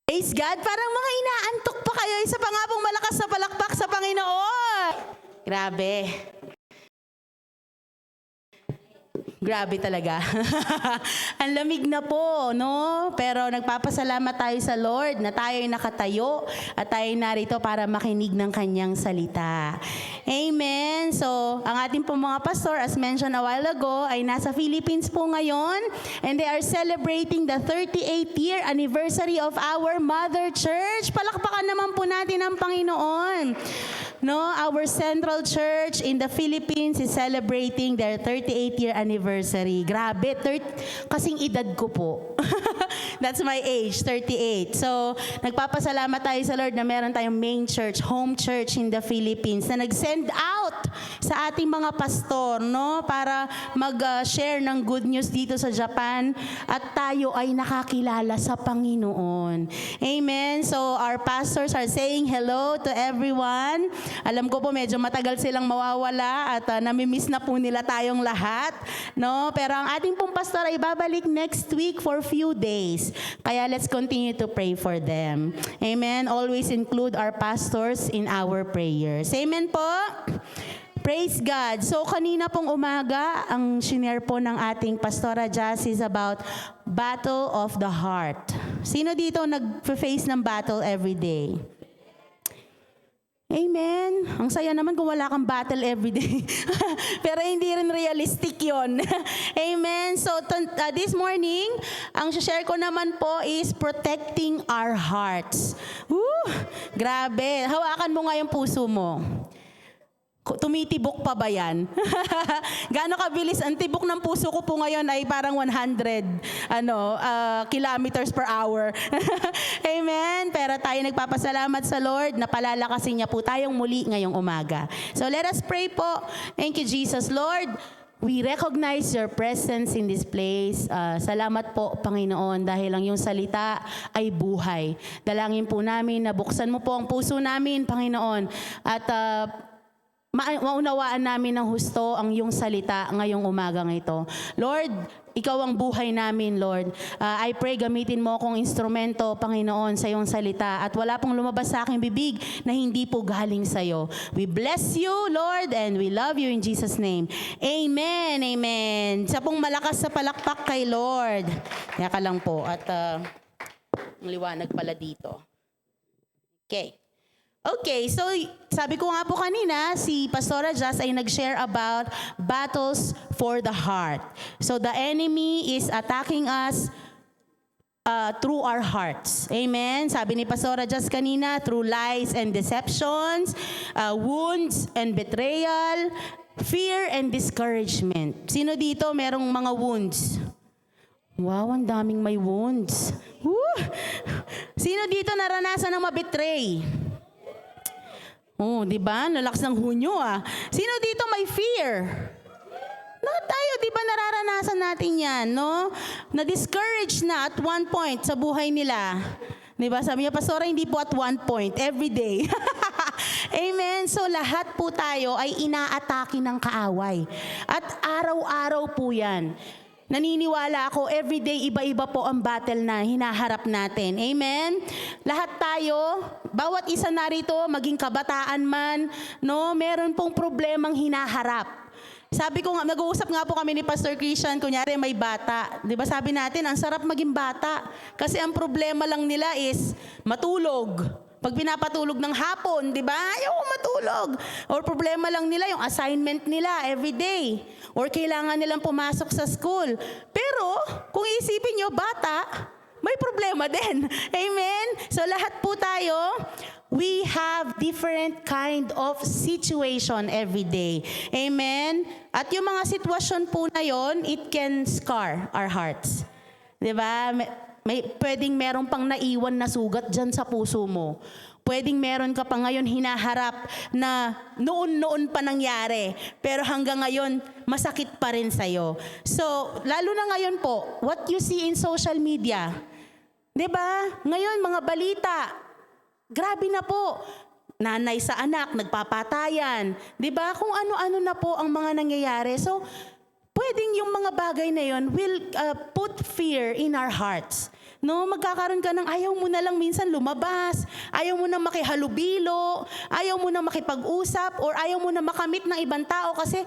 Praise God, parang mga inaantok pa kayo. Isa pa nga pong malakas na palakpak sa Panginoon. Grabe. Grabe talaga. Ang lamig na po, no? Pero nagpapasalamat tayo sa Lord na tayo ay nakatayo at tayo narito para makinig ng kanyang salita. Amen. So, ang ating po mga pastor, as mentioned a while ago, ay nasa Philippines po ngayon and they are celebrating the 38th year anniversary of our Mother Church. Palakpakan naman po natin ang Panginoon. No, our Central Church in the Philippines is celebrating their 38th year anniversary. Grabe, kasing edad ko po. That's my age, 38. So, nagpapasalamat tayo sa Lord na meron tayong main church, home church in the Philippines na nag-send out sa ating mga pastor, no, para mag-share ng good news dito sa Japan at tayo ay nakakilala sa Panginoon. Amen. So, our pastors are saying hello to everyone. Alam ko po medyo matagal silang mawawala at namimiss na po nila tayong lahat, no? Pero ang ating pong pastor ay babalik next week for few days. Kaya let's continue to pray for them. Amen. Always include our pastors in our prayers. Amen po. Praise God. So kanina pong umaga, ang shinare po ng ating Pastora Jazz is about battle of the heart. Sino dito nag-face ng battle every day? Amen. Ang saya naman kung wala kang battle everyday. Pero hindi rin realistic yon. Amen. So this morning, ang share ko naman po is protecting our hearts. Grabe. Hawakan mo nga yung puso mo. Tumitibok pa ba yan? Gaano kabilis? Ang tibok ng puso ko po ngayon ay parang 100 kilometers per hour. Amen. Pero tayo nagpapasalamat sa Lord na palalakasin niya po tayong muli ngayong umaga. So let us pray po. Thank you, Jesus. Lord, we recognize your presence in this place. Salamat po, Panginoon, dahil ang iyong salita ay buhay. Dalangin po namin na buksan mo po ang puso namin, Panginoon. At maunawaan namin ng husto ang iyong salita ngayong umagang ito. Lord, ikaw ang buhay namin, Lord. I pray gamitin mo akong instrumento, Panginoon, sa iyong salita at wala pong lumabas sa aking bibig na hindi po galing sa iyo. We bless you, Lord, and we love you in Jesus' name. Amen, amen. Sa pong malakas sa palakpak kay Lord. Kaya ka lang po. At ang liwanag pala dito. Okay, so sabi ko nga po kanina, si Pastora Jazz ay nag-share about battles for the heart. So the enemy is attacking us through our hearts. Amen? Sabi ni Pastora Jazz kanina, through lies and deceptions, wounds and betrayal, fear and discouragement. Sino dito merong mga wounds? Wow, ang daming may wounds. Woo! Sino dito naranasan ng mabetray? Oh, di ba? Lalakas ng hunyo ah. Sino dito may fear? Tayo, di ba nararanasan natin yan, no? Na-discourage na at one point sa buhay nila. Di ba? Sabi niya, Pastora, hindi po at one point, every day. Amen. So lahat po tayo ay inaatake ng kaaway. At araw-araw po yan. Naniniwala ako, everyday iba-iba po ang battle na hinaharap natin. Amen? Lahat tayo, bawat isa narito, maging kabataan man, no, meron pong problemang hinaharap. Sabi ko nga, nag-uusap nga po kami ni Pastor Christian, kunyari may bata. Di ba sabi natin, ang sarap maging bata. Kasi ang problema lang nila is matulog. Pag pinapatulog ng hapon, di ba? Ayaw matulog. Or problema lang nila yung assignment nila every day. Or kailangan nilang pumasok sa school. Pero, kung isipin nyo, bata, may problema din. Amen? So lahat po tayo, we have different kind of situation every day. Amen? At yung mga sitwasyon po na yon, it can scar our hearts. Di ba? Pwedeng meron pang naiwan na sugat dyan sa puso mo. Pwedeng meron ka pa ngayon hinaharap na noon pa nangyari. Pero hanggang ngayon, masakit pa rin sa'yo. So, lalo na ngayon po, what you see in social media. Diba? Ngayon, mga balita, grabe na po. Nanay sa anak, nagpapatayan. Diba? Kung ano-ano na po ang mga nangyayari. So, pwedeng yung mga bagay na yon will put fear in our hearts. No, magkakaroon ka ng ayaw mo na lang minsan lumabas, ayaw mo na makihalubilo, ayaw mo na makipag-usap, or ayaw mo na makamit ng ibang tao kasi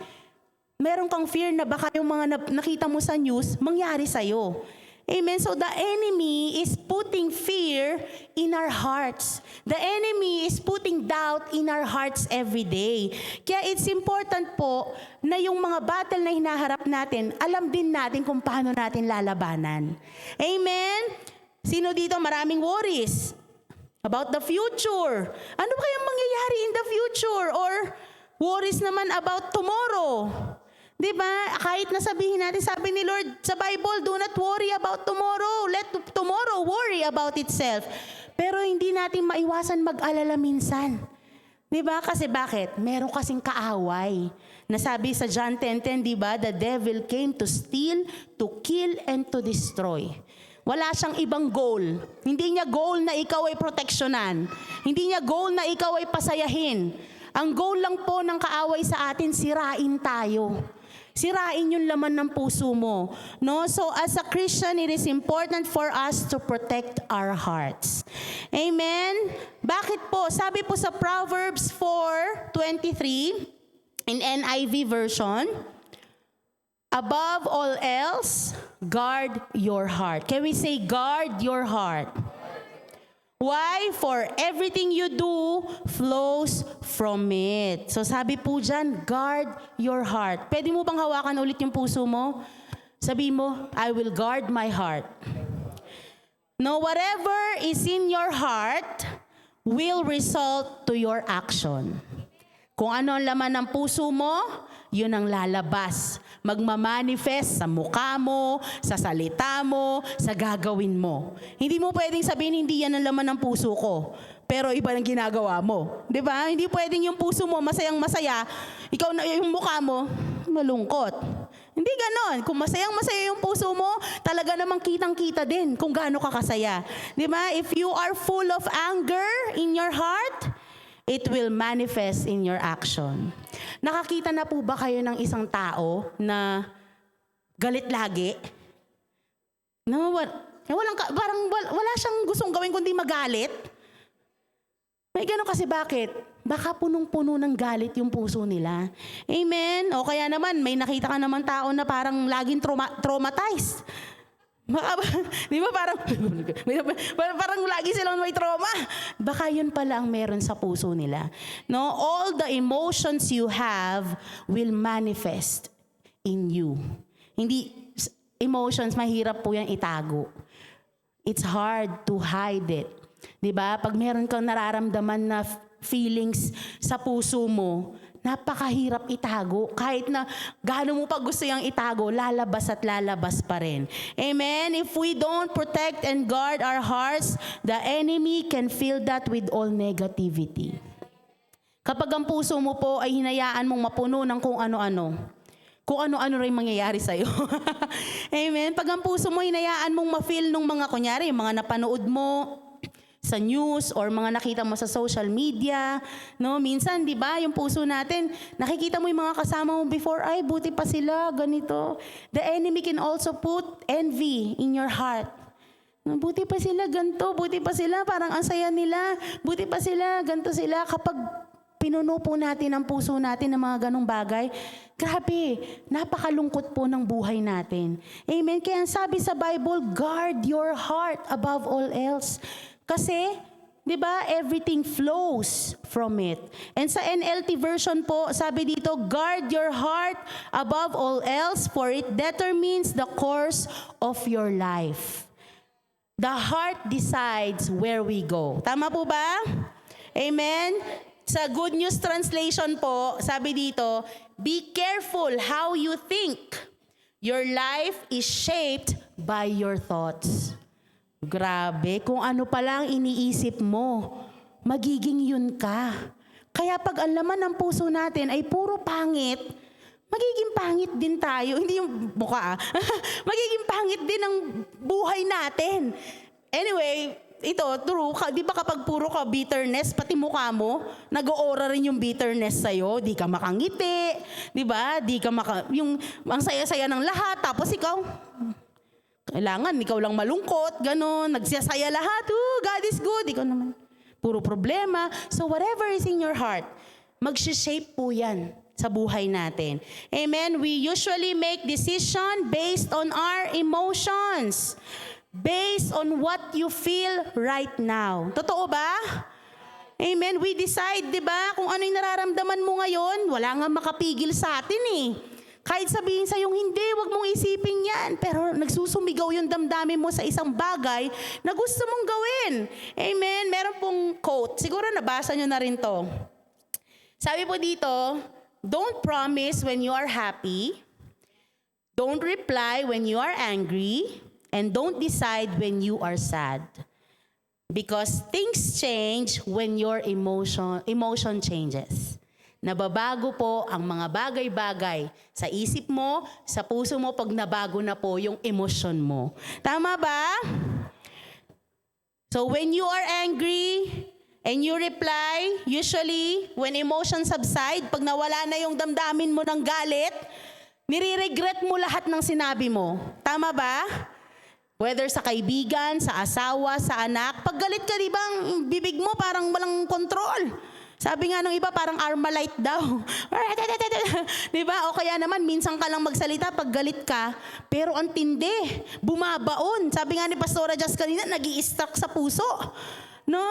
meron kang fear na baka yung mga nakita mo sa news, mangyari sa'yo. Amen? So the enemy is putting fear in our hearts. The enemy is putting doubt in our hearts every day. Kaya it's important po na yung mga battle na hinaharap natin, alam din natin kung paano natin lalabanan. Amen? Sino dito maraming worries about the future? Ano kayang mangyayari in the future? Or worries naman about tomorrow? Diba? Kahit nasabihin natin, sabi ni Lord sa Bible, do not worry about tomorrow. Let tomorrow worry about itself. Pero hindi natin maiwasan mag-alala minsan. Diba? Kasi bakit? Meron kasing kaaway. Nasabi sa John 10:10, diba? The devil came to steal, to kill, and to destroy. Wala siyang ibang goal. Hindi niya goal na ikaw ay proteksyonan. Hindi niya goal na ikaw ay pasayahin. Ang goal lang po ng kaaway sa atin, sirain tayo. Sirain yung laman ng puso mo. No? So as a Christian, it is important for us to protect our hearts. Amen? Bakit po? Sabi po sa Proverbs 4:23 in NIV version, above all else, guard your heart. Can we say, guard your heart? Why? For everything you do flows from it. So sabi po dyan, guard your heart. Pwede mo bang hawakan ulit yung puso mo? Sabi mo, I will guard my heart. No, whatever is in your heart will result to your action. Kung ano ang laman ng puso mo, yun ang lalabas. Magmamanifest sa mukha mo, sa salita mo, sa gagawin mo. Hindi mo pwedeng sabihin, hindi yan ang laman ng puso ko, pero iba ang ginagawa mo. Di ba? Hindi pwedeng yung puso mo masayang masaya, ikaw na yung mukha mo, malungkot. Hindi ganon. Kung masayang masaya yung puso mo, talaga namang kitang-kita din kung gaano ka kasaya. Di ba? If you are full of anger in your heart, it will manifest in your action. Nakakita na po ba kayo ng isang tao na galit lagi? No, wala siyang gustong gawin kundi magalit. May gano'n kasi bakit? Baka punong-puno ng galit yung puso nila. Amen? O kaya naman, may nakita ka naman tao na parang laging traumatized. Di ba parang lagi silang may trauma. Baka yun pala ang meron sa puso nila. No, all the emotions you have will manifest in you. Hindi emotions, mahirap po yan itago. It's hard to hide it. Di ba? Pag meron kang nararamdaman na feelings sa puso mo, napakahirap itago. Kahit na gaano mo pa gusto yung itago, lalabas at lalabas pa rin. Amen? If we don't protect and guard our hearts, the enemy can fill that with all negativity. Kapag ang puso mo po ay hinayaan mong mapuno ng kung ano-ano rin mangyayari sa'yo. Amen? Pag ang puso mo hinayaan mong ma-feel nung mga, kunyari, mga napanood mo sa news or mga nakita mo sa social media, no? Minsan, di ba, yung puso natin, nakikita mo yung mga kasama mo before, ay, buti pa sila, ganito. The enemy can also put envy in your heart. No, buti pa sila, ganito, buti pa sila, parang ang saya nila, buti pa sila, ganito sila. Kapag pinuno po natin ang puso natin ng mga ganong bagay, grabe, napakalungkot po ng buhay natin. Amen? Kaya sabi sa Bible, guard your heart above all else. Kasi, di ba, everything flows from it. And sa NLT version po, sabi dito, guard your heart above all else, for it determines the course of your life. The heart decides where we go. Tama po ba? Amen? Sa Good News Translation po, sabi dito, be careful how you think. Your life is shaped by your thoughts. Grabe, kung ano pa lang iniisip mo, magiging yun ka. Kaya pag ang laman ng puso natin ay puro pangit, magiging pangit din tayo. Hindi yung mukha magiging pangit din ang buhay natin. Anyway, ito, true, di ba kapag puro ka bitterness, pati mukha mo, nag-o-aura rin yung bitterness sa'yo, di ka makangiti, di ba? Ang saya-saya ng lahat, tapos ikaw, Kailangan, ikaw lang malungkot, ganon, nagsasaya lahat, God is good, ikaw naman. Puro problema. So whatever is in your heart, mag-shape po yan sa buhay natin. Amen? We usually make decision based on our emotions. Based on what you feel right now. Totoo ba? Amen? We decide, di ba, kung ano yung nararamdaman mo ngayon, wala nga makapigil sa atin eh. Kahit sabihin sa'yo, hindi, wag mong isipin yan. Pero nagsusumigaw yung damdamin mo sa isang bagay na gusto mong gawin. Amen? Meron pong quote. Siguro nabasa nyo na rin to. Sabi po dito, don't promise when you are happy. Don't reply when you are angry. And don't decide when you are sad. Because things change when your emotion changes. Nababago po ang mga bagay-bagay sa isip mo, sa puso mo pag nabago na po yung emosyon mo. Tama ba? So when you are angry and you reply, usually when emotions subside, pag nawala na yung damdamin mo ng galit, nire-regret mo lahat ng sinabi mo. Tama ba? Whether sa kaibigan, sa asawa, sa anak, pag galit ka, di ba, ang bibig mo parang walang control. Sabi nga nung iba, parang Armalite daw. Di ba? O kaya naman, minsan ka lang magsalita pag galit ka, pero ang tindi, bumabaon. Sabi nga ni Pastora Jazz kanina, nag-i-stuck sa puso. No?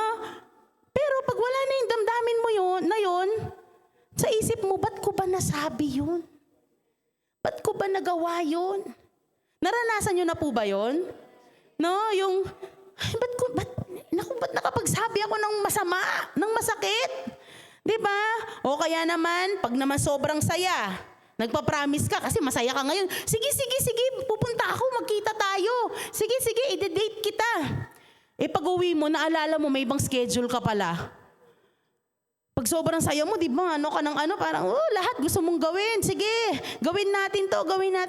Pero pag wala na yung damdamin mo yun, sa isip mo, ba't ko ba nasabi yun? Ba't ko ba nagawa yun? Naranasan nyo na po ba yun? No? Yung, ay, ba't nakapagsabi ako ng masama, ng masakit? Diba? O kaya naman, pag naman sobrang saya, nagpa-promise ka kasi masaya ka ngayon. Sige, pupunta ako, magkita tayo. Sige, i-date kita. Pag uwi mo, naalala mo, may ibang schedule ka pala. Pag sobrang saya mo, di ba, parang, lahat gusto mong gawin. Sige, gawin natin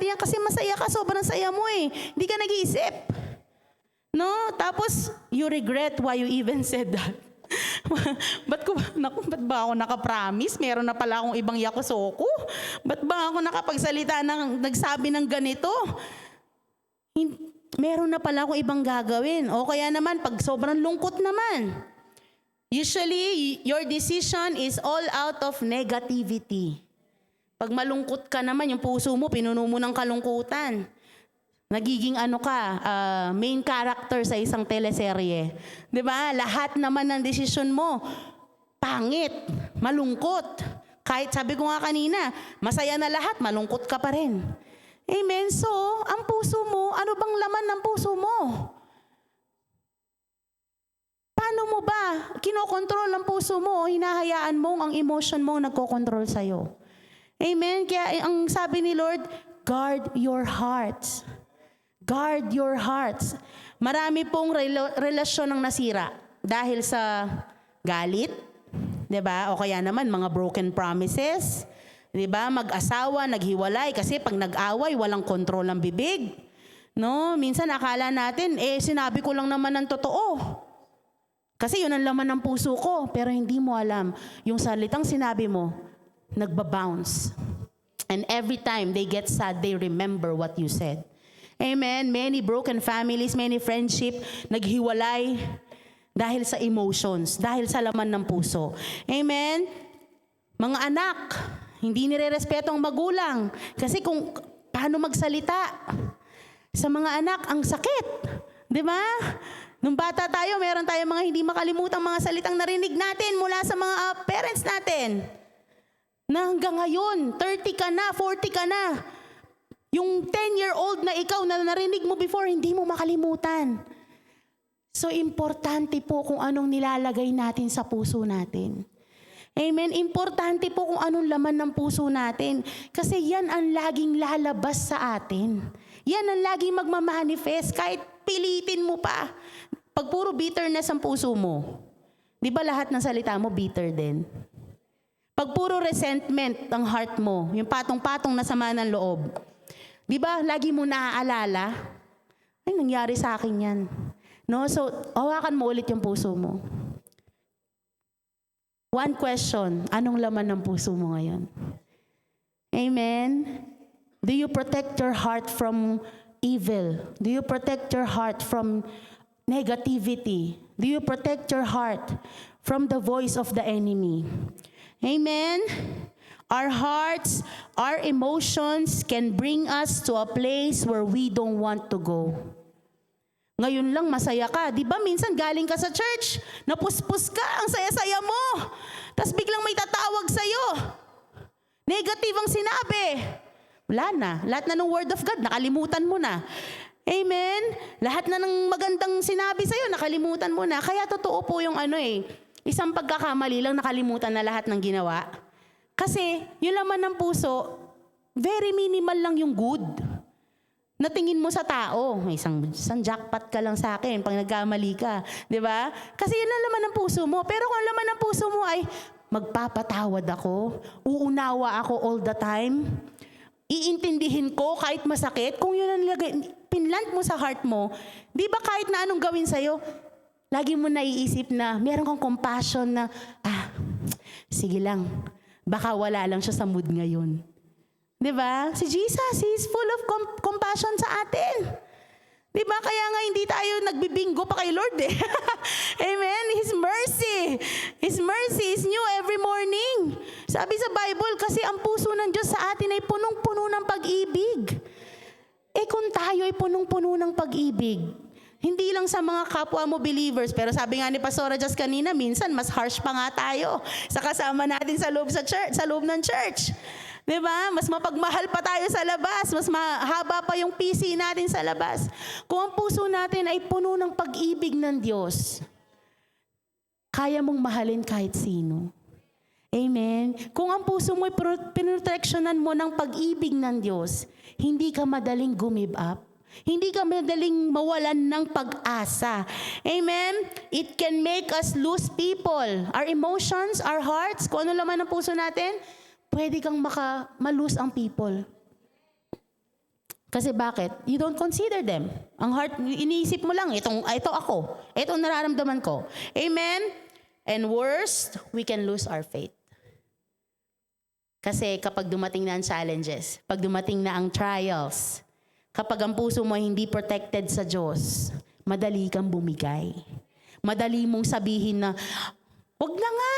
yan kasi masaya ka, sobrang saya mo eh. Hindi ka nag-iisip. No? Tapos, you regret why you even said that. Ba't ba ako nakapromise? Meron na pala akong ibang yakusoko. Ba't ba ako nakapagsalita nagsabi ng ganito? Meron na pala akong ibang gagawin. O kaya naman, pag sobrang lungkot naman. Usually, your decision is all out of negativity. Pag malungkot ka naman, yung puso mo, pinuno mo ng kalungkutan. Nagiging main character sa isang teleserye. 'Di ba? Lahat naman ng desisyon mo, pangit, malungkot. Kahit sabi ko nga kanina, masaya na lahat, malungkot ka pa rin. Amen? So, ang puso mo, ano bang laman ng puso mo? Paano mo ba kinokontrol ang puso mo o hinahayaan mo ang emotion mo nagkokontrol sa'yo? Amen? Kaya ang sabi ni Lord, guard your hearts. Guard your hearts. Marami pong relasyon ang nasira dahil sa galit, 'di ba? O kaya naman mga broken promises, 'di ba? Mag-asawa, naghiwalay kasi pag nag-away, walang kontrol ng bibig. No, minsan akala natin sinabi ko lang naman ng totoo. Kasi 'yun ang laman ng puso ko, pero hindi mo alam yung salitang sinabi mo nagba-bounce. And every time they get sad, they remember what you said. Amen. Many broken families, many friendship, naghiwalay dahil sa emotions, dahil sa laman ng puso. Amen. Mga anak, hindi nire-respeto ang magulang. Kasi kung paano magsalita sa mga anak, ang sakit. Di ba? Nung bata tayo, meron tayong mga hindi makalimutang mga salitang narinig natin mula sa mga parents natin. Na hanggang ngayon, 30 ka na, 40 ka na. Yung 10-year-old na ikaw na narinig mo before, hindi mo makalimutan. So, importante po kung anong nilalagay natin sa puso natin. Amen? Importante po kung anong laman ng puso natin. Kasi yan ang laging lalabas sa atin. Yan ang laging magmamanifest kahit pilitin mo pa. Pag puro bitterness ang puso mo, di ba lahat ng salita mo bitter din? Pag puro resentment ang heart mo, yung patong-patong na sama ng loob, di ba, lagi mo naaalala, ay, nangyari sa akin yan. No? So, hawakan mo ulit yung puso mo. One question, anong laman ng puso mo ngayon? Amen? Do you protect your heart from evil? Do you protect your heart from negativity? Do you protect your heart from the voice of the enemy? Amen? Our hearts, our emotions can bring us to a place where we don't want to go. Ngayon lang masaya ka. Di ba minsan galing ka sa church, napuspos ka, ang saya-saya mo. Tapos biglang may tatawag sa'yo. Negative ang sinabi. Wala na. Lahat na ng word of God, nakalimutan mo na. Amen? Lahat na ng magandang sinabi sa'yo, nakalimutan mo na. Kaya totoo po yung isang pagkakamali lang nakalimutan na lahat ng ginawa. Kasi yung laman ng puso, very minimal lang yung good. Natingin mo sa tao, isang jackpot ka lang sa akin pag nagkamali ka. Di ba? Kasi yun ang laman ng puso mo. Pero kung ang laman ng puso mo ay, magpapatawad ako, uunawa ako all the time, iintindihin ko kahit masakit, kung yun ang pinlant mo sa heart mo, di ba kahit na anong gawin sa'yo, lagi mo naiisip na meron kang compassion na, sige lang, baka wala lang siya sa mood ngayon. Diba? Si Jesus, He is full of compassion sa atin. Diba? Kaya nga hindi tayo nagbibingo pa kay Lord eh. Amen? His mercy is new every morning. Sabi sa Bible, kasi ang puso ng Diyos sa atin ay punong-puno ng pag-ibig. Kung tayo ay punong-puno ng pag-ibig, hindi lang sa mga kapwa mo believers, pero sabi nga ni Pastora Jess kanina, minsan mas harsh pa nga tayo sa kasama natin sa loob ng church. Diba? Mas mapagmahal pa tayo sa labas, mas mahaba pa yung PC natin sa labas. Kung ang puso natin ay puno ng pag-ibig ng Diyos, kaya mong mahalin kahit sino. Amen? Kung ang puso mo ay pinoteksyonan mo ng pag-ibig ng Diyos, hindi ka madaling give up. Hindi ka madaling mawalan ng pag-asa. Amen? It can make us lose people. Our emotions, our hearts, kung ano laman ang puso natin, pwede kang malose ang people. Kasi bakit? You don't consider them. Ang heart, iniisip mo lang, ito ako. Ito ang nararamdaman ko. Amen? And worst, we can lose our faith. Kasi kapag dumating na ang challenges, pag dumating na ang trials, kapag ang puso mo hindi protected sa Diyos, madali kang bumigay. Madali mong sabihin na, wag na nga,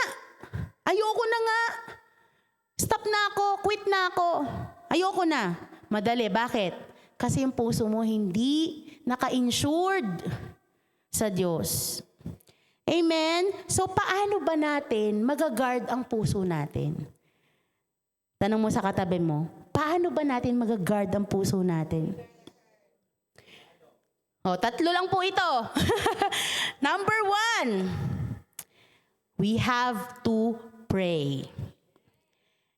ayoko na nga, stop na ako, quit na ako, ayoko na. Madali, bakit? Kasi yung puso mo hindi naka-insured sa Diyos. Amen? So paano ba natin mag-guard ang puso natin? Tanong mo sa katabi mo, paano ba natin mag-guard ang puso natin? Tatlo lang po ito. Number 1, we have to pray.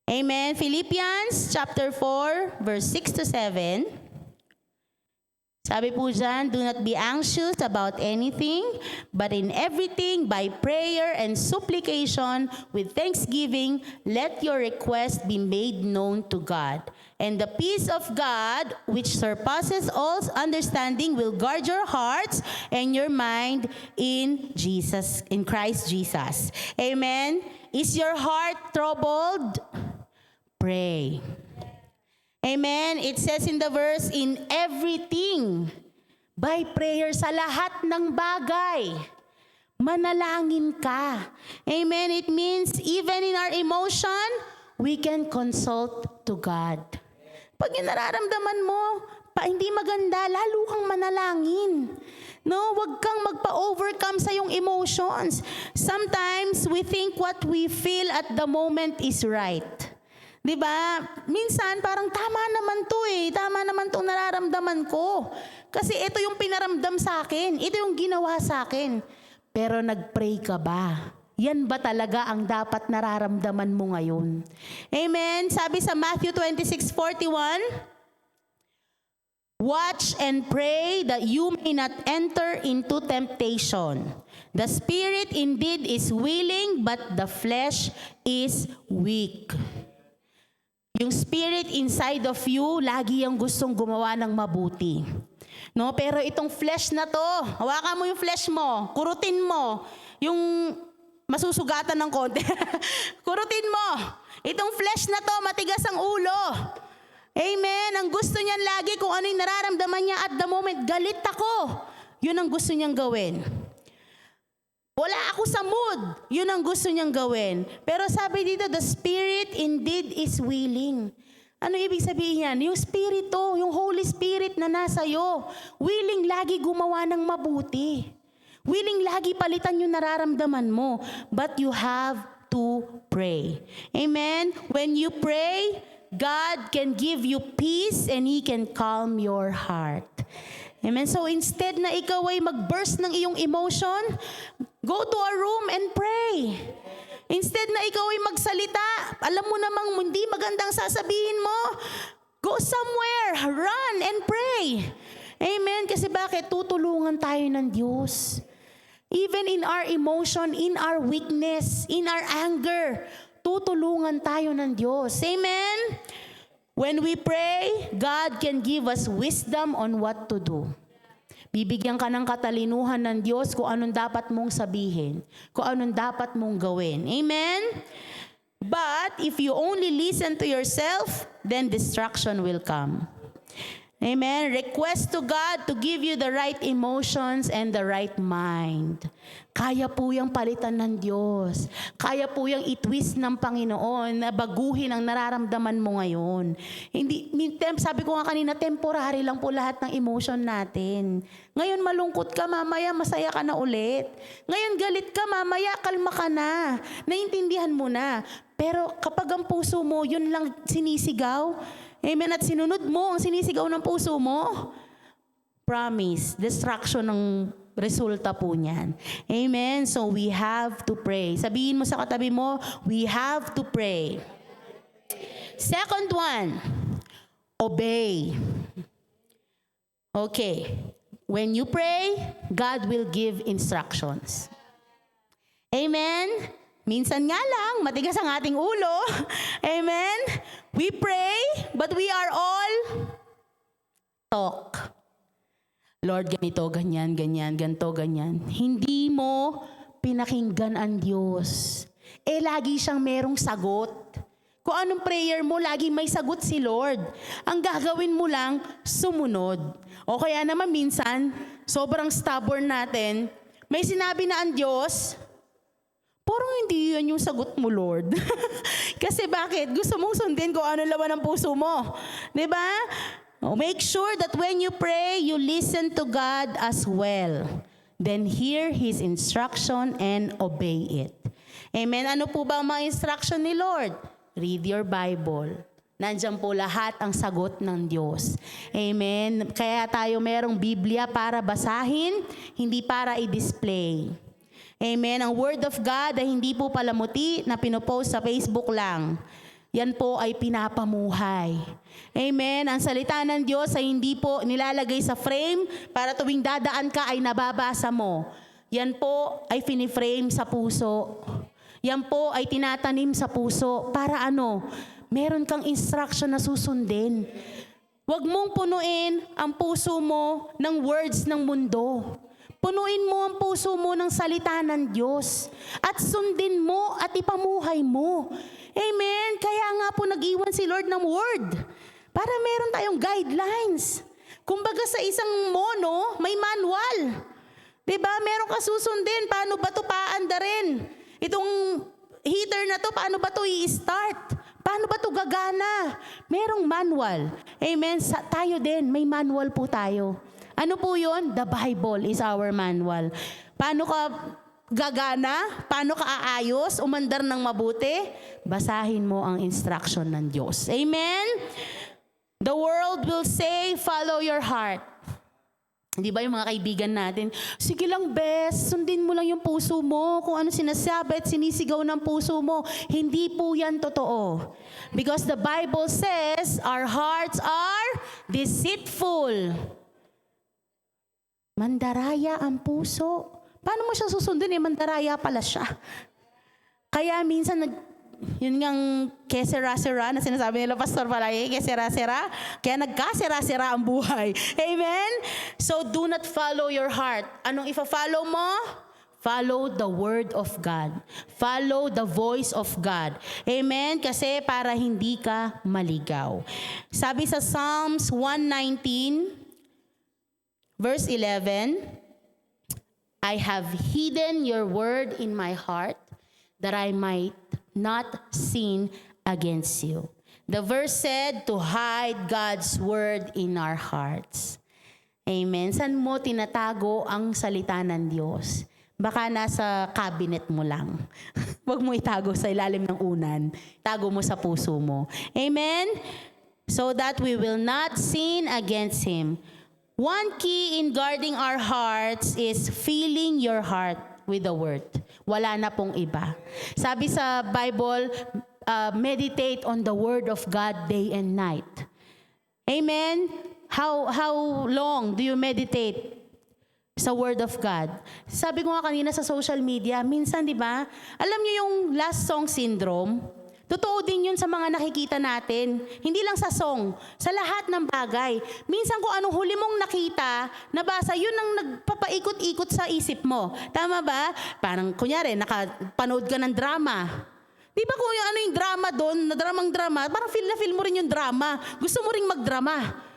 Amen. Philippians chapter 4, verse 6 to 7. Sabi po dyan, do not be anxious about anything, but in everything, by prayer and supplication, with thanksgiving, let your request be made known to God. And the peace of God, which surpasses all understanding, will guard your hearts and your mind in Christ Jesus. Amen. Is your heart troubled? Pray. Amen. It says in the verse, in everything, by prayer, sa lahat ng bagay, manalangin ka. Amen. It means even in our emotion, we can consult to God. Pag nararamdaman mo, hindi maganda, lalo kang manalangin. No, wag kang magpa-overcome sa yung emotions. Sometimes we think what we feel at the moment is right. Diba? Minsan parang tama naman to tama naman tong nararamdaman ko. Kasi ito yung pinaramdam sa akin, ito yung ginawa sa akin. Pero nag-pray ka ba? Yan ba talaga ang dapat nararamdaman mo ngayon? Amen? Sabi sa Matthew 26:41, watch and pray that you may not enter into temptation. The spirit indeed is willing, but the flesh is weak. Yung spirit inside of you, lagi yung gustong gumawa ng mabuti. No, pero itong flesh na to, hawakan mo yung flesh mo, kurutin mo, yung masusugatan ng konti. Kurutin mo. Itong flesh na to, matigas ang ulo. Amen. Ang gusto niyan lagi kung ano yung nararamdaman niya at the moment, galit ako. Yun ang gusto niyang gawin. Wala ako sa mood. Yun ang gusto niyang gawin. Pero sabi dito, the spirit indeed is willing. Ano ibig sabihin yan? Yung spirito, yung Holy Spirit na nasa iyo, willing lagi gumawa ng mabuti. Willing lagi palitan yung nararamdaman mo. But you have to pray. Amen? When you pray, God can give you peace and He can calm your heart. Amen? So instead na ikaw ay mag-burst ng iyong emotion, go to a room and pray. Instead na ikaw ay magsalita, alam mo namang hindi magandang sasabihin mo, go somewhere, run and pray. Amen? Kasi bakit? Tutulungan tayo ng Diyos. Even in our emotion, in our weakness, in our anger, tutulungan tayo ng Diyos. Amen? When we pray, God can give us wisdom on what to do. Bibigyan ka ng katalinuhan ng Diyos kung anong dapat mong sabihin, kung anong dapat mong gawin. Amen? But if you only listen to yourself, then destruction will come. Amen? Request to God to give you the right emotions and the right mind. Kaya po yung palitan ng Diyos. Kaya po yung itwist ng Panginoon na baguhin ang nararamdaman mo ngayon. Hindi, sabi ko nga kanina, temporary lang po lahat ng emotion natin. Ngayon malungkot ka, mamaya masaya ka na ulit. Ngayon galit ka, mamaya kalma ka na. Naintindihan mo na. Pero kapag ang puso mo, yun lang sinisigaw, amen, at sinunod mo ang sinisigaw ng puso mo, promise, destruction ng resulta po niyan. Amen? So we have to pray. Sabihin mo sa katabi mo, we have to pray. Second one, obey. Okay. When you pray, God will give instructions. Amen? Minsan nga lang, matigas ang ating ulo. Amen? We pray, but we are all talk. Lord, ganito, ganyan, ganyan, ganto, ganyan. Hindi mo pinakinggan ang Diyos. Lagi siyang merong sagot. Kung anong prayer mo, lagi may sagot si Lord. Ang gagawin mo lang, sumunod. O kaya naman minsan, sobrang stubborn natin, may sinabi na ang Diyos, parang hindi yan yung sagot mo, Lord. Kasi bakit? Gusto mong sundin kung ano laman ng puso mo. Diba? Make sure that when you pray, you listen to God as well. Then hear His instruction and obey it. Amen? Ano po ba ang mga instruction ni Lord? Read your Bible. Nandiyan po lahat ang sagot ng Diyos. Amen? Kaya tayo merong Biblia para basahin, hindi para i-display. Amen? Ang Word of God ay hindi po palamuti na pinopost sa Facebook lang. Yan po ay pinapamuhay. Amen? Ang salita ng Diyos ay hindi po nilalagay sa frame para tuwing dadaan ka ay nababasa mo. Yan po ay finiframe sa puso. Yan po ay tinatanim sa puso. Para ano? Meron kang instruction na susundin. Huwag mong punuin ang puso mo ng words ng mundo. Punuin mo ang puso mo ng salita ng Diyos. At sundin mo at ipamuhay mo. Amen? Kaya nga po nag-iwan si Lord ng word. Para meron tayong guidelines. Kumbaga sa isang mono, may manual. Diba? Meron ka susundin. Paano ba ito paandarin? Itong heater na to, paano ba ito i-start? Paano ba ito gagana? Merong manual. Amen? Tayo din, may manual po tayo. Ano po yun? The Bible is our manual. Paano ka gagana? Paano ka aayos? Umandar ng mabuti? Basahin mo ang instruction ng Diyos. Amen? The world will say, follow your heart. Di ba yung mga kaibigan natin, sige lang best, sundin mo lang yung puso mo, kung ano sinasabi at sinisigaw ng puso mo. Hindi po yan totoo. Because the Bible says, our hearts are deceitful. Mandaraya ang puso. Paano mo siya susundin? Mandaraya pala siya. Kaya minsan, yun ngang kesera-sera na sinasabi nila, Pastor Palay, kesera-sera. Kaya nagkasera-sera ang buhay. Amen? So, do not follow your heart. Anong ifa-follow mo? Follow the word of God. Follow the voice of God. Amen? Kasi para hindi ka maligaw. Sabi sa Psalms 119, verse 11, I have hidden your word in my heart that I might not sin against you. The verse said to hide God's word in our hearts. Amen. Saan mo tinatago ang salita ng Diyos? Baka nasa cabinet mo lang. Huwag mo itago sa ilalim ng unan. Tago mo sa puso mo. Amen? So that we will not sin against Him. One key in guarding our hearts is filling your heart with the Word. Wala na pong iba. Sabi sa Bible, meditate on the Word of God day and night. Amen? How long do you meditate sa Word of God? Sabi ko nga kanina sa social media, minsan di ba, alam niyo yung last song syndrome? Totoo din yun sa mga nakikita natin. Hindi lang sa song, sa lahat ng bagay. Minsan kung anong huli mong nakita, nabasa, yun ang nagpapaikot-ikot sa isip mo. Tama ba? Parang kunyari, nakapanood ka ng drama. Di ba kung ano yung drama doon, na dramang-drama, parang feel na feel mo rin yung drama. Gusto mo ring magdrama.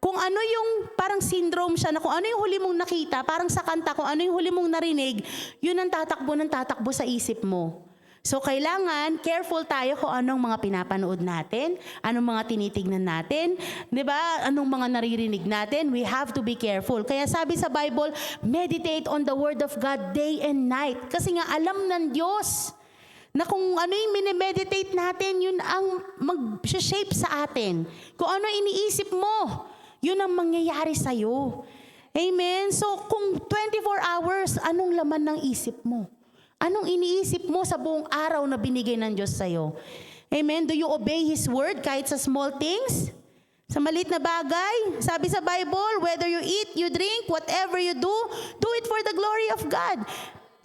Kung ano yung parang syndrome siya, na kung ano yung huli mong nakita, parang sa kanta, kung ano yung huli mong narinig, yun ang tatakbo sa isip mo. So kailangan, careful tayo kung anong mga pinapanood natin, anong mga tinitignan natin, di ba? Anong mga naririnig natin, we have to be careful. Kaya sabi sa Bible, meditate on the Word of God day and night. Kasi nga alam ng Diyos na kung ano yung minimeditate natin, yun ang mag-shape sa atin. Kung ano iniisip mo, yun ang mangyayari sa'yo. Amen? So, kung 24 hours, anong laman ng isip mo? Anong iniisip mo sa buong araw na binigay ng Diyos sa'yo? Amen? Do you obey His word kahit sa small things? Sa maliit na bagay? Sabi sa Bible, whether you eat, you drink, whatever you do it for the glory of God.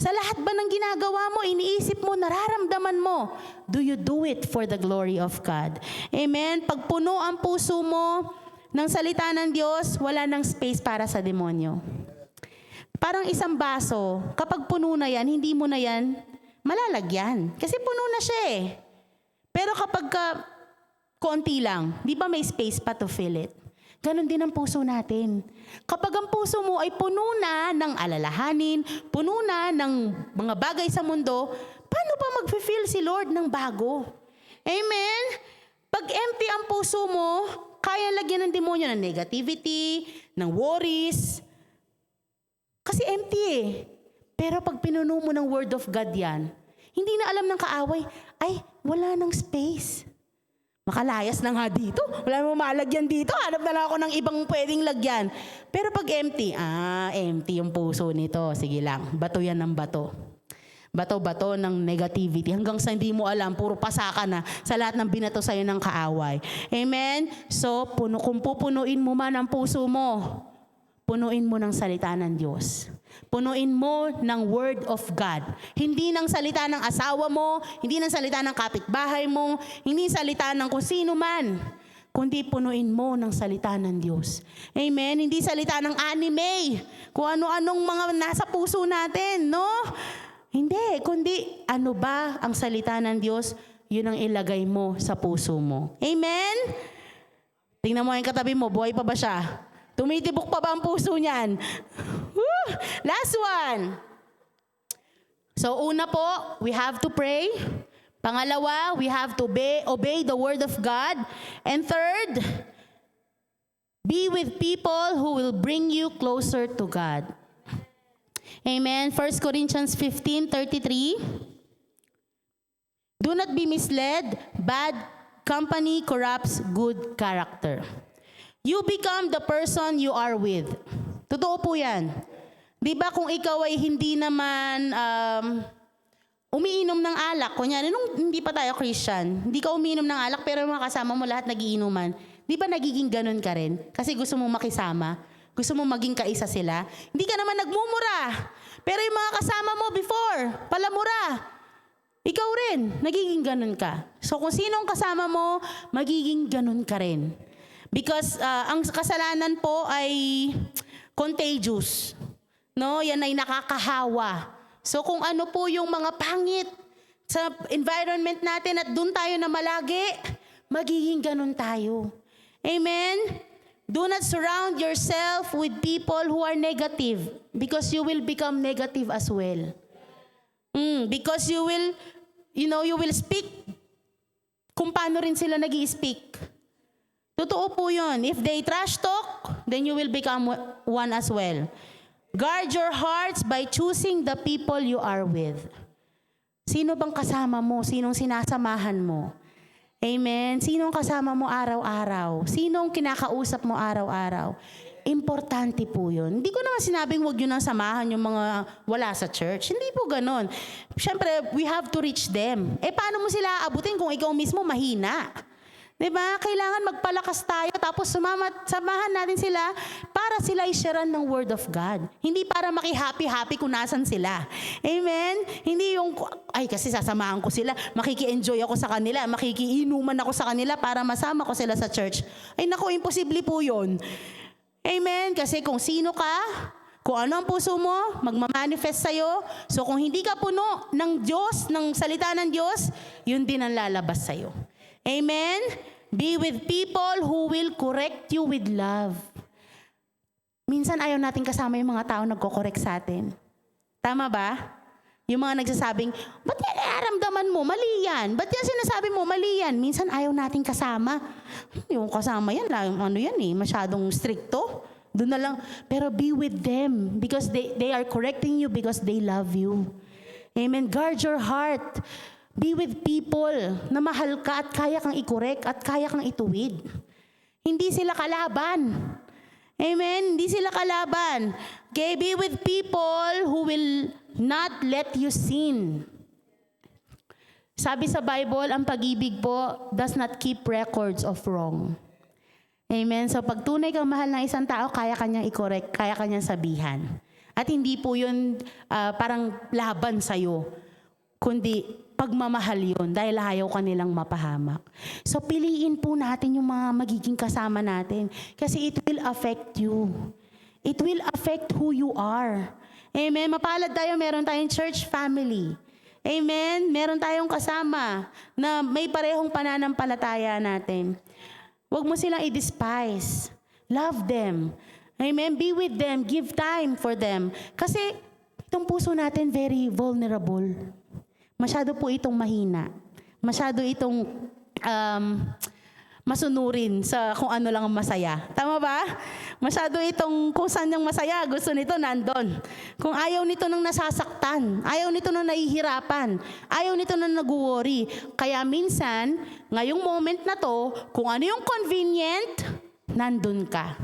Sa lahat ba ng ginagawa mo, iniisip mo, nararamdaman mo, do you do it for the glory of God? Amen? Pag puno ang puso mo ng salita ng Diyos, wala nang space para sa demonyo. Parang isang baso, kapag puno na yan, hindi mo na yan malalagyan. Kasi puno na siya eh. Pero kapag konti lang, di ba may space pa to fill it? Ganon din ang puso natin. Kapag ang puso mo ay puno na ng alalahanin, puno na ng mga bagay sa mundo, paano pa mag-fill si Lord ng bago? Amen? Pag empty ang puso mo, kaya lagyan ng demonyo ng negativity, ng worries. Kasi empty eh. Pero pag pinuno mo ng Word of God yan, hindi na alam ng kaaway, ay, wala nang space. Makalayas na nga dito. Wala mo malagyan dito. Hanap na lang ako ng ibang pwedeng lagyan. Pero pag empty, empty yung puso nito. Sige lang, bato yan ng bato. Bato-bato ng negativity. Hanggang sa hindi mo alam, puro pasaka na sa lahat ng binato sa'yo ng kaaway. Amen? So, kung pupunuin mo man ang puso mo, punuin mo ng salita ng Diyos. Punuin mo ng Word of God. Hindi ng salita ng asawa mo, hindi ng salita ng kapitbahay mo, hindi salita ng kung sino man, kundi punuin mo ng salita ng Diyos. Amen? Hindi salita ng anime, kung ano-anong mga nasa puso natin, no? Hindi, kundi ano ba ang salita ng Diyos, yun ang ilagay mo sa puso mo. Amen? Tingnan mo yung katabi mo, buhay pa ba siya? Tumitibok pa ba ang puso niyan? Woo! Last one. So una po, we have to pray. Pangalawa, we have to obey the word of God. And third, be with people who will bring you closer to God. Amen. 1 Corinthians 15:33. Do not be misled. Bad company corrupts good character. You become the person you are with. Totoo po yan. Di ba kung ikaw ay hindi naman umiinom ng alak, kunyari nung hindi pa tayo Christian, hindi ka umiinom ng alak pero mga kasama mo lahat nagiinuman, di ba nagiging ganun ka rin? Kasi gusto mo makisama, gusto mo maging kaisa sila. Hindi ka naman nagmumura. Pero yung mga kasama mo before, palamura. Ikaw rin, nagiging ganun ka. So kung sinong kasama mo, magiging ganun ka rin. Because ang kasalanan po ay contagious. No, yan ay nakakahawa So kung ano po yung mga pangit sa environment natin at doon tayo na malagi, magiging ganun tayo. Amen? Do not surround yourself with people who are negative because you will become negative as well. Because you will speak kung paano rin sila nag-i-speak. Totoo po yun. If they trash talk, then you will become one as well. Guard your hearts by choosing the people you are with. Sino bang kasama mo? Sinong sinasamahan mo? Amen? Sinong kasama mo araw-araw? Sinong kinakausap mo araw-araw? Importante po yun. Hindi ko naman sinabing huwag yun ang samahan yung mga wala sa church. Hindi po ganon. Siyempre, we have to reach them. Paano mo sila aabutin kung ikaw mismo mahina? Diba? Kailangan magpalakas tayo tapos samahan natin sila para sila i-sharean ng Word of God. Hindi para maki-happy-happy kung nasan sila. Amen? Hindi yung, kasi sasamahan ko sila, makiki-enjoy ako sa kanila, makikiinuman ako sa kanila para masama ko sila sa church. Naku, imposible po yun. Amen? Kasi kung sino ka, kung ano ang puso mo, magmamanifest sa'yo. So kung hindi ka puno ng Diyos, ng salita ng Diyos, yun din ang lalabas sa'yo. Amen? Be with people who will correct you with love. Minsan ayaw natin kasama yung mga tao nagko-correct sa atin. Tama ba? Yung mga nagsasabing, ba't yan nararamdaman mo? Mali yan. Ba't yan sinasabi mo? Mali yan. Minsan ayaw natin kasama. Yung kasama yan, masyadong stricto. Doon na lang. Pero be with them because they are correcting you because they love you. Amen? Guard your heart. Be with people na mahal ka at kaya kang i-correct at kaya kang ituwid. Hindi sila kalaban. Amen? Hindi sila kalaban. Okay? Be with people who will not let you sin. Sabi sa Bible, ang pag-ibig po does not keep records of wrong. Amen? So pag tunay kang mahal ng isang tao, kaya kanyang i-correct, kaya kanyang sabihan. At hindi po yun parang laban sa'yo, kundi pagmamahal yun dahil ayaw kanilang mapahamak. So piliin po natin yung mga magiging kasama natin kasi it will affect you. It will affect who you are. Amen? Mapalad tayo, meron tayong church family. Amen? Meron tayong kasama na may parehong pananampalataya natin. Huwag mo silang i-despise. Love them. Amen? Be with them. Give time for them. Kasi itong puso natin very vulnerable. Masyado po itong mahina. Masyado itong masunurin sa kung ano lang ang masaya. Tama ba? Masyado itong kung saan yung masaya, gusto nito nandun. Kung ayaw nito nang nasasaktan, ayaw nito nang nahihirapan, ayaw nito nang nag-worry. Kaya minsan, ngayong moment na to, kung ano yung convenient, nandun ka.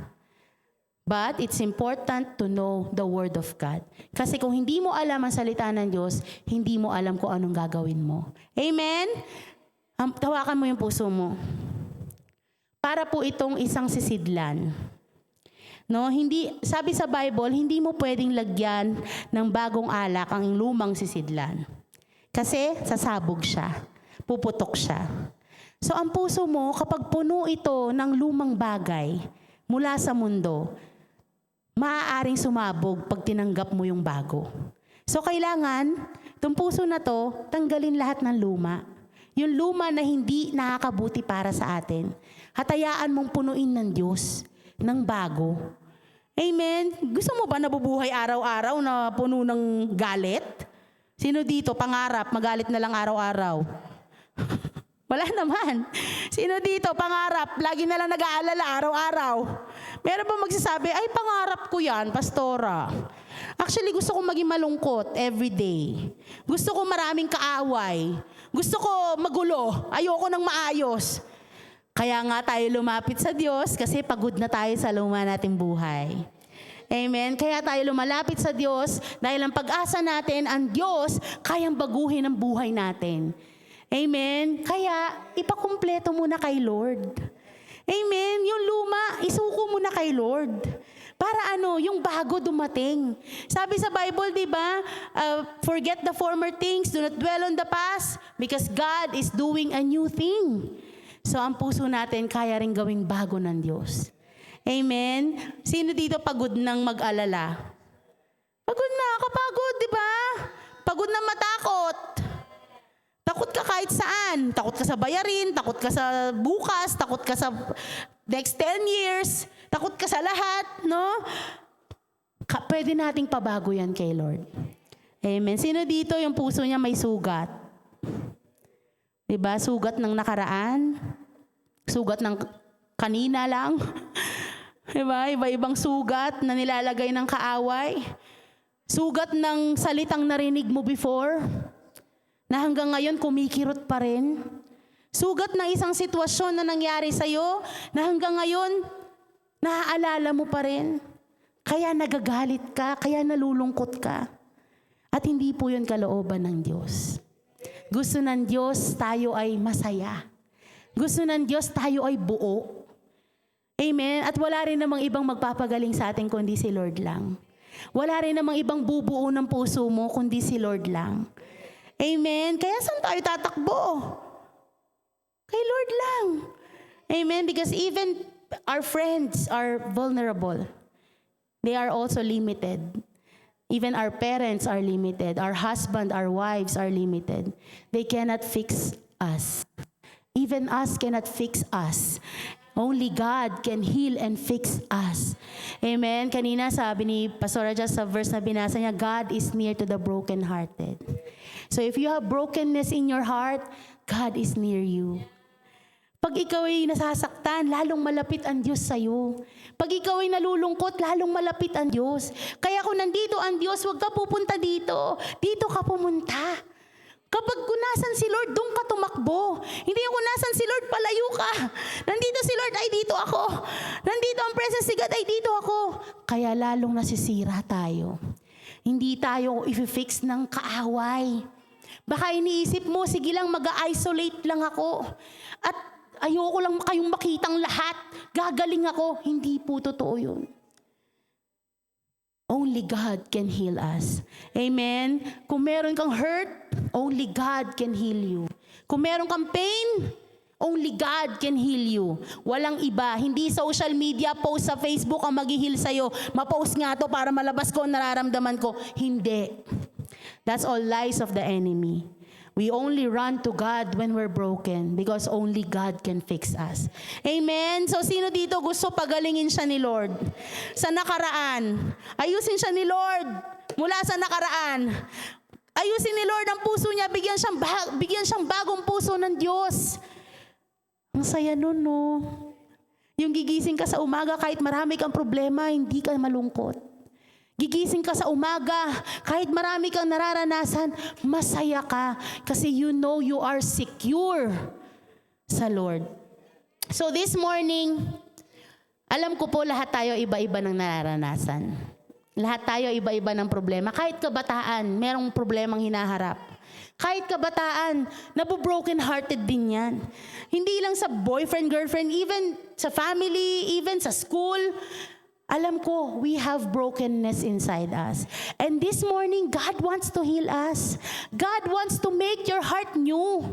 But it's important to know the Word of God. Kasi kung hindi mo alam ang salita ng Diyos, hindi mo alam kung anong gagawin mo. Amen? Tawakan mo yung puso mo. Para po itong isang sisidlan. No, sabi sa Bible, hindi mo pwedeng lagyan ng bagong alak ang lumang sisidlan. Kasi sasabog siya. Puputok siya. So ang puso mo, kapag puno ito ng lumang bagay mula sa mundo, maaaring sumabog pag tinanggap mo yung bago. So kailangan, itong puso na to, tanggalin lahat ng luma. Yung luma na hindi nakakabuti para sa atin. Hatayaan mong punuin ng Diyos ng bago. Amen? Gusto mo ba nabubuhay araw-araw na puno ng galit? Sino dito, pangarap, magalit na lang araw-araw? Wala naman. Sino dito, pangarap, lagi na lang nag-aalala araw-araw? Meron ba magsasabi, ay pangarap ko yan, pastora. Actually, gusto ko maging malungkot every day. Gusto ko maraming kaaway. Gusto ko magulo. Ayoko ng maayos. Kaya nga tayo lumapit sa Diyos kasi pagod na tayo sa luma nating buhay. Amen? Kaya tayo lumalapit sa Diyos dahil ang pag-asa natin, ang Diyos, kayang baguhin ang buhay natin. Amen? Kaya ipakumpleto muna kay Lord. Amen? Yung luma, isuko muna kay Lord. Para yung bago dumating. Sabi sa Bible, di ba? Forget the former things, do not dwell on the past, because God is doing a new thing. So ang puso natin kaya rin gawing bago ng Diyos. Amen? Sino dito pagod ng mag-alala? Pagod na, kapagod, di ba? kahit saan. Takot ka sa bayarin, takot ka sa bukas, takot ka sa next 10 years, takot ka sa lahat, no? Pwede nating pabago yan kay Lord. Amen. Sino dito yung puso niya may sugat? Diba? Sugat ng nakaraan? Sugat ng kanina lang? Diba? Iba-ibang sugat na nilalagay ng kaaway. Sugat ng salitang narinig mo before, na hanggang ngayon kumikirot pa rin. Sugat ng isang sitwasyon na nangyari sa'yo, na hanggang ngayon, naaalala mo pa rin. Kaya nagagalit ka, kaya nalulungkot ka. At hindi po yun kalooban ng Diyos. Gusto ng Diyos tayo ay masaya. Gusto ng Diyos tayo ay buo. Amen? At wala rin namang ibang magpapagaling sa atin kundi si Lord lang. Wala rin namang ibang bubuo ng puso mo kundi si Lord lang. Amen? Kaya saan tayo tatakbo? Kay Lord lang. Amen? Because even our friends are vulnerable. They are also limited. Even our parents are limited. Our husband, our wives are limited. They cannot fix us. Even us cannot fix us. Only God can heal and fix us. Amen? Kanina sabi ni Pastor Just sa verse na binasa niya, God is near to the brokenhearted. So if you have brokenness in your heart, God is near you. Pag ikaw ay nasasaktan, lalong malapit ang Diyos sa'yo. Pag ikaw ay nalulungkot, lalong malapit ang Diyos. Kaya kung nandito ang Diyos, huwag ka pupunta dito. Dito ka pumunta. Kapag kunasan si Lord, doon ka tumakbo. Hindi yung kunasan si Lord, palayo ka. Nandito si Lord, ay dito ako. Nandito ang presence ni God, ay dito ako. Kaya lalong nasisira tayo. Hindi tayo i-fix ng kaaway. Baka iniisip mo, sige lang, mag-isolate lang ako. At ayoko lang kayong makitang lahat. Gagaling ako. Hindi po totoo yun. Only God can heal us. Amen? Kung meron kang hurt, only God can heal you. Kung meron kang pain, only God can heal you. Walang iba. Hindi social media, post sa Facebook ang mag-heal sa'yo. Ma-post nga to para malabas ko ang nararamdaman ko. Hindi. That's all lies of the enemy. We only run to God when we're broken because only God can fix us. Amen? So, sino dito gusto pagalingin siya ni Lord? Sa nakaraan. Ayusin siya ni Lord mula sa nakaraan. Ayusin ni Lord ang puso niya. Bigyan siyang bagong puso ng Diyos. Ang saya nun, no? Yung gigising ka sa umaga kahit marami kang problema, hindi ka malungkot. Gigising ka sa umaga, kahit marami kang nararanasan, masaya ka kasi you know you are secure sa Lord. So this morning, alam ko po lahat tayo iba-iba ng nararanasan. Lahat tayo iba-iba ng problema. Kahit kabataan, merong problemang hinaharap. Kahit kabataan, nabobroken hearted din yan. Hindi lang sa boyfriend, girlfriend, even sa family, even sa school. Alam ko, we have brokenness inside us. And this morning, God wants to heal us. God wants to make your heart new.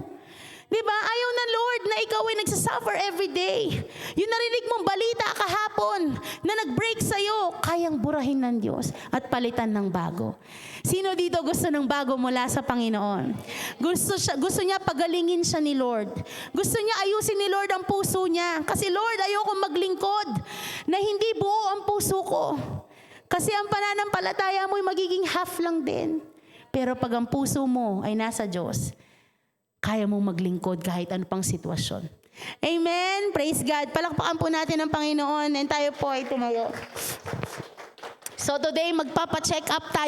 Diba? Ayaw ng Lord na ikaw ay nagsasuffer every day. Yung narinig mong balita kahapon na nag-break sa'yo, kayang burahin ng Diyos at palitan ng bago. Sino dito gusto ng bago mula sa Panginoon? Gusto niya pagalingin siya ni Lord. Gusto niya ayusin ni Lord ang puso niya. Kasi Lord, ayoko maglingkod na hindi buo ang puso ko. Kasi ang pananampalataya mo ay magiging half lang din. Pero pag ang puso mo ay nasa Diyos, kaya mong maglingkod kahit ano pang sitwasyon. Amen? Praise God. Palakpakan po natin ang Panginoon and tayo po ay tumayo. So today, magpapa-check up tayo